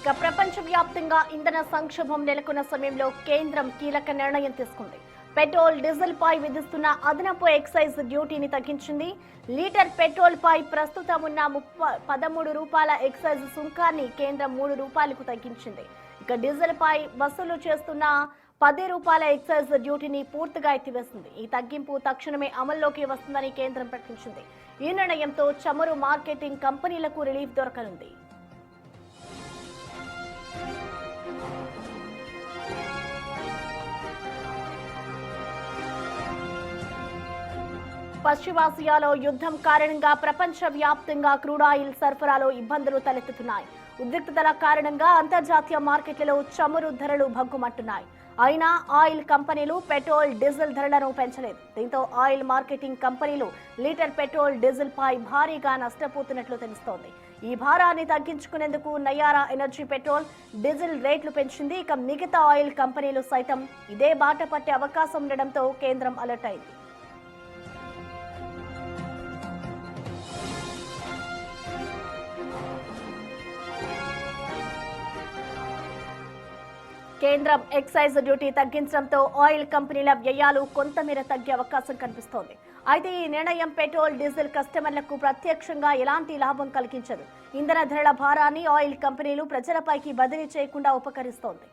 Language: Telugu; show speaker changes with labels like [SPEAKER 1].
[SPEAKER 1] ఇక ప్రపంచవ్యాప్తంగా ఇంధన సంక్షోభం నెలకొన్న సమయంలో కేంద్రం కీలక నిర్ణయం తీసుకుంది. పెట్రోల్, డీజిల్ పై విధిస్తున్న అదనపు ఎక్సైజ్ డ్యూటీని తగ్గించింది. లీటర్ పెట్రోల్ పై ప్రస్తుతం ఉన్న 13 రూపాయల ఎక్సైజ్ సుంకాన్ని కేంద్రం 3 రూపాయలకు తగ్గించింది. ఇక డీజిల్ పై వసూలు చేస్తున్న 10 రూపాయల ఎక్సైజ్ డ్యూటీని పూర్తిగా ఎత్తివేసింది. ఈ తగ్గింపు తక్షణమే అమల్లోకి వస్తుందని కేంద్రం ప్రకటించింది. ఈ నిర్ణయంతో చమురు మార్కెటింగ్ కంపెనీలకు రిలీఫ్ దొరకనుంది. పశ్చిమాసియాలో యుద్ధం కారణంగా ప్రపంచవ్యాప్తంగా క్రూడ్ ఆయిల్ సరఫరాలో ఇబ్బందులు తలెత్తుతున్నాయి. ఉద్రిక్తతల కారణంగా అంతర్జాతీయ మార్కెట్లలో చమురు ధరలు భగ్గుమంటున్నాయి. అయినా ఆయిల్ కంపెనీలు పెట్రోల్, డీజిల్ ధరలను పెంచలేదు. దీంతో ఆయిల్ మార్కెటింగ్ కంపెనీలు లీటర్ పెట్రోల్, డీజిల్ పై భారీగా నష్టపోతున్నట్లు తెలుస్తోంది. ఈ భారాన్ని తగ్గించుకునేందుకు నయారా ఎనర్జీ పెట్రోల్, డీజిల్ రేట్లు పెంచింది. ఇక మిగతా ఆయిల్ కంపెనీలు సైతం ఇదే బాట పట్టే అవకాశం ఉండడంతో కేంద్రం అలర్ట్ అయింది. కేంద్రం ఎక్సైజ్ డ్యూటీ తగ్గించడంతో ఆయిల్ కంపెనీల వ్యయాలు కొంతమేర తగ్గే అవకాశం కనిపిస్తోంది. అయితే ఈ నిర్ణయం పెట్రోల్, డీజిల్ కస్టమర్లకు ప్రత్యక్షంగా ఎలాంటి లాభం కలిగించదు. ఇంధన ధరల భారాన్ని ఆయిల్ కంపెనీలు ప్రజలపైకి బదిలీ చేయకుండా ఉపకరిస్తోంది.